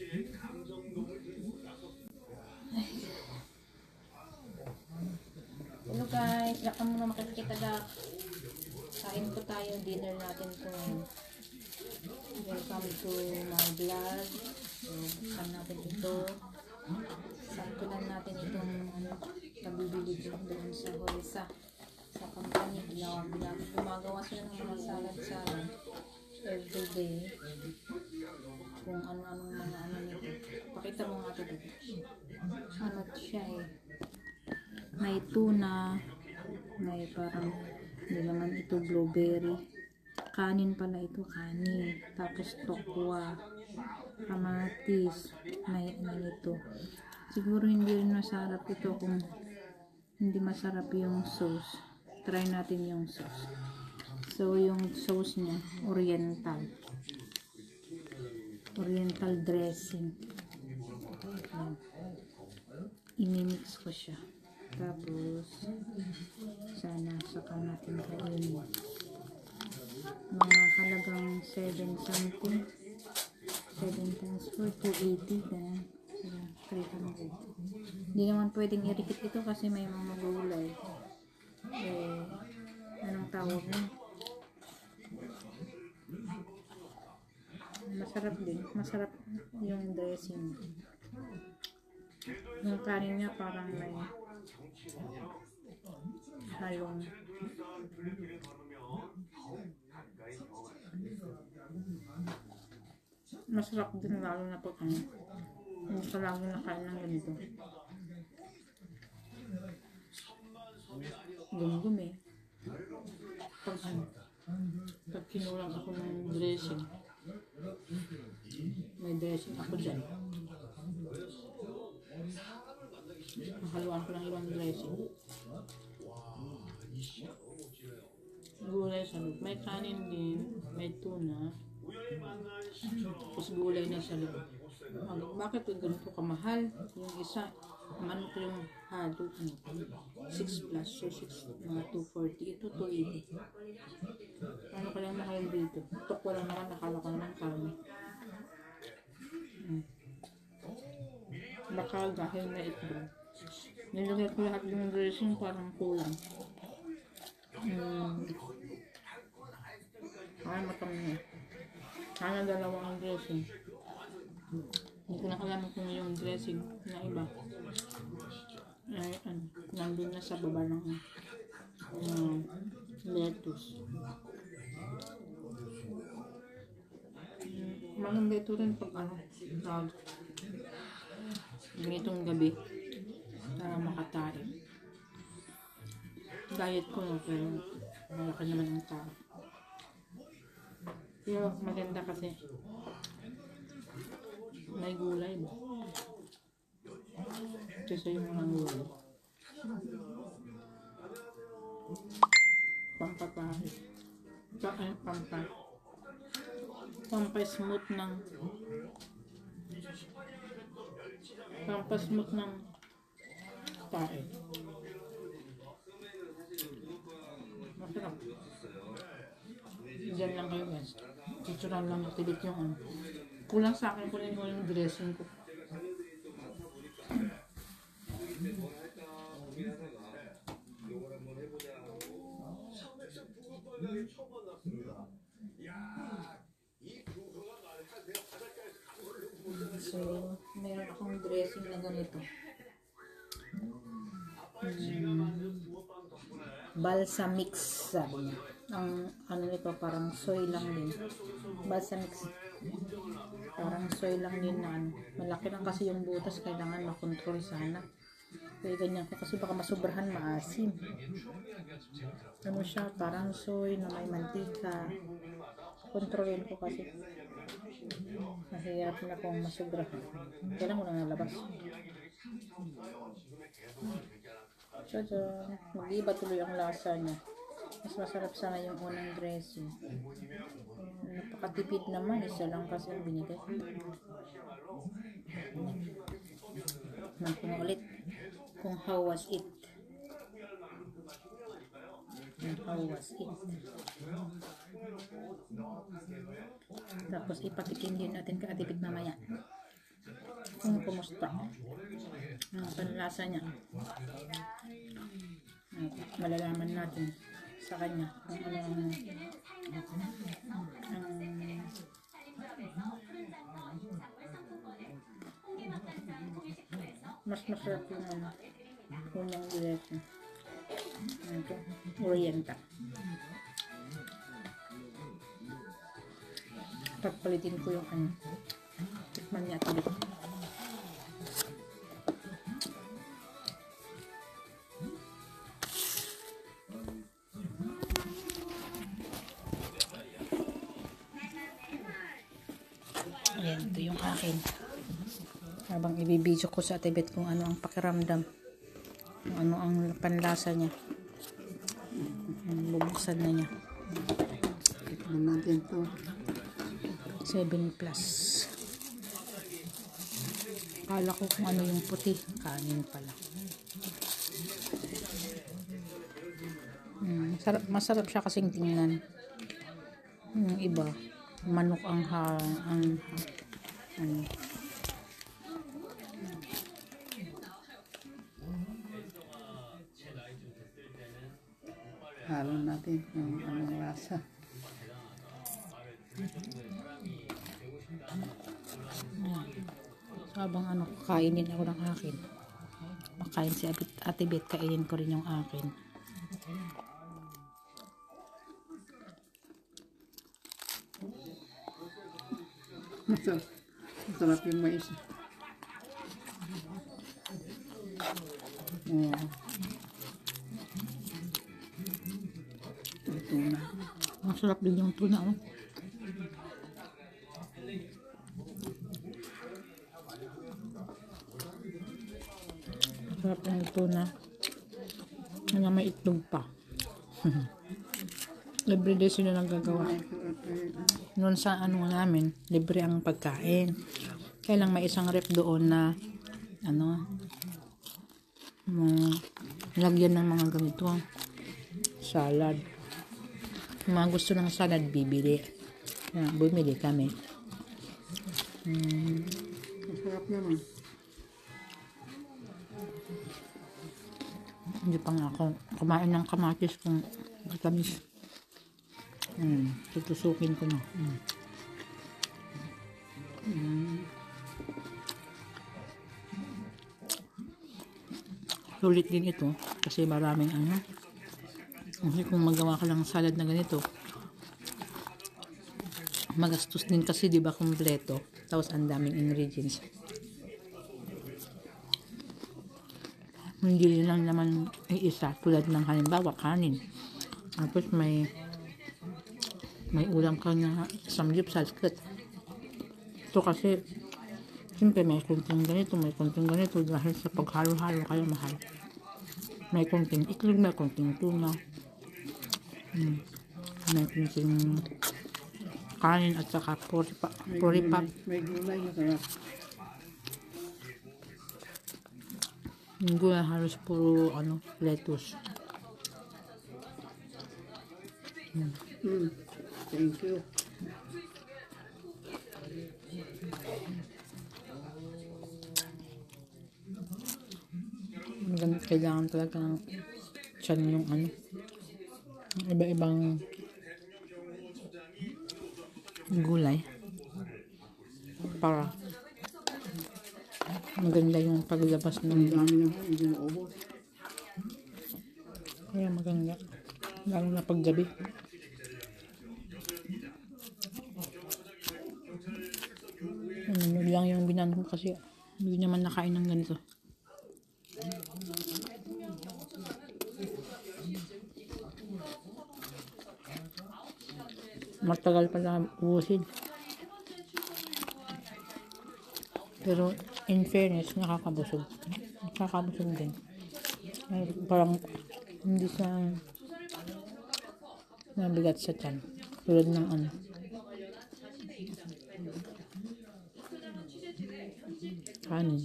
Hello guys, yakan mo na makikita ga. Kain po tayo, dinner natin po. Welcome to my vlog. So, buksan natin ito. Sampulan natin itong nabibili ko doon sa Horesa. Sa company, gumagawa sila ng mga salad-salad everyday. Kung ano-anong mga ano nito. Pakita mo nga ito dito. Ano siya eh. May tuna, may parang nilaman ito blueberry, kanin pala ito, kanin, tapos tokwa, kamatis, may ano ito. Siguro hindi rin masarap ito kung hindi masarap yung sauce. Try natin yung sauce. So yung sauce niya oriental dressing. Imimix ko siya. Tapos, sana saka natin kainin. Mga halagang 7 something. 7 times 4, 280. Ganun. 300. Hindi naman pwedeng irikit ito kasi may mga gulay. Anong tawag mo? Masarap din. Masarap yung dressing. Yung kanin niya parang may halong masarap din, lalo na pag hindi ka lagi nakain ng ganito. Gum-gum eh. Pag kinulang ako ng dressing, may dressing ako dyan. Haluan ko ng ibang dressing. Gulay sa loob. May kanin din, may tuna. Tapos gulay na sa loob. Bakit ganito kamahal? Yung isa, ano ko yung halo, 6 plus, so 6, mga 240. Ito 280. Ano ka lang mahal dito? Tok lang naman, nakala ko naman kami. Baka dahil na ito. Nilagay ko lahat ng dressing, parang kulang. Ay, matang na. Sana dalawa ang dressing. Hindi ko na alam kung yung dressing na iba ay nandun na sa baba ng lettuce. Maganda ito rin pag ganitong gabi para makatae. Diet ko na pero malaki naman ang tao. Pero maganda kasi may gulay ba? Kasi yung mga gulay. Pampatay. Pampasmooth ng tae. Masarap. Diyan lang kayo guys. Chuchuran lang matilit yung ano. Kulang sa akin kunin ko yung dressing ko. So, meron akong dressing na ganito. Balsamix sabi niya. Ang ano nito parang soy lang din. Balsamix. Parang soy lang din na ano. Malaki lang kasi yung butas, kailangan makontrol sana. Kaya ganyan ko kasi baka masubrahan, maasim. Ano siya, parang soy na may mantika. Kontrolin ko kasi. Mahirap na kung masubrahan. Kailan ko na nalabas. So, mag-iba tuloy ang lasa niya. Mas masarap sana yung unang dressing. Napakatipid naman. Isa lang kasi ang binigay. Kung ulit. Kung how was it. How was it. Tapos ipatikin din natin katipid mamaya. kung kumusta ang panlasa niya. Malalaman natin sa kanya kung ano ang mas masarap yung unang diretso. Ito, Oriental. Pagpalitin ko yung tikman niya tabi. Ayan, ito yung akin. Habang ibibidyo ko sa Tibet kung ano ang pakiramdam. Kung ano ang panlasa niya. Bubuksan na niya. Tikman natin to. 7 plus. Akala ko kung ano yung puti. Kanin pala. Masarap siya kasing tingnan. Yung iba, manok ang ano. Halo natin yung anong lasa. Habang kainin ako ng akin. Makain si Ate Bet, kainin ko rin yung akin. Masarap yung mais. Yeah. Tuna. Masarap din yung tuna. Oh. Masarap yung tuna. Na may itlog pa. Everyday sila nagagawa. Noon sa namin, libre ang pagkain. Kaya lang may isang rep doon na lagyan ng mga ganito salad. Kung mga gusto ng salad, bibili. Bumili kami. Masarap naman. Hindi pa nga ako kumain ng kamatis kung matamis. Tutusukin ko na. Sulit din ito kasi maraming kasi kung magawa ka lang salad na ganito, magastos din kasi, di ba, kompleto. Tapos ang daming ingredients. Hindi lang naman iisa tulad ng halimbawa kanin. Tapos may ulam ka na samgyup salskut. Ito kasi siyempre may kunting ganito, may kunting ganito dahil sa paghalo-halo kaya mahal. May kunting itlog, may kunting tuna. May kunting kanin at saka puripap. May gulay na sarap. Yung gulay halos puro lettuce. Thank you. Kailangan talaga ng tiyan yung iba-ibang gulay para maganda yung paglabas ng Dami naman, hindi na ubos. kaya maganda lalo na paggabi. Lang yung binano ko kasi hindi naman nakain ng ganito. Matagal pala ubusin. Pero in fairness, nakakabusog. Nakakabusog din. Parang hindi sa nabigat sa tiyan. Tulad ng kanin.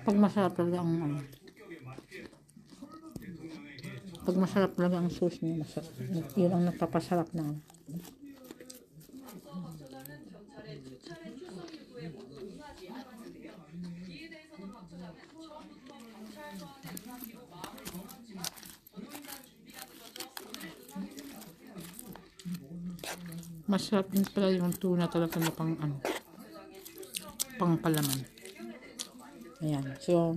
Pag masarap talaga ang Pag masarap talaga ang sauce niya, masarap. Yun ang nagpapasarap na. Masarap din pala yung tuna talaga na pang palaman. Ayan. So,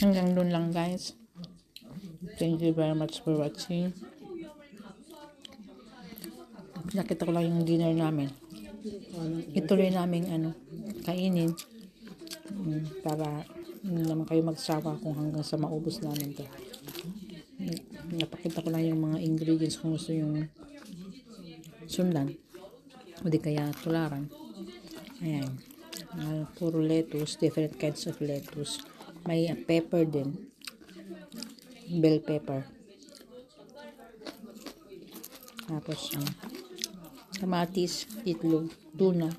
hanggang doon lang guys. Thank you very much for watching. Nakita ko lang yung dinner namin. Ituloy namin kainin. Para hindi naman kayo magsawa kung hanggang sa maubos namin to. Napakita ko lang yung mga ingredients kung gusto yung sundan. O di kaya tularan. Ayan. Puro lettuce. Different kinds of lettuce. May pepper din. Bell pepper. Tapos kamatis, itlog, tuna,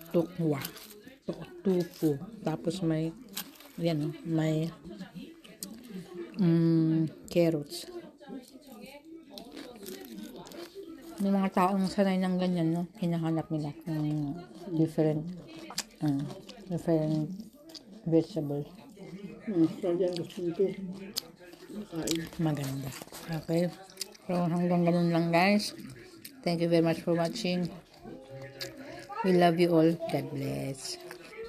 tokwa, tofu. Tapos may may carrots. Yung mga taong sanay ng ganyan, no, hinahanap nila ng different vegetables. Australian gusto nito. Kain. Maganda. Okay. So, hanggang ganun lang guys. Thank you very much for watching. We love you all. God bless.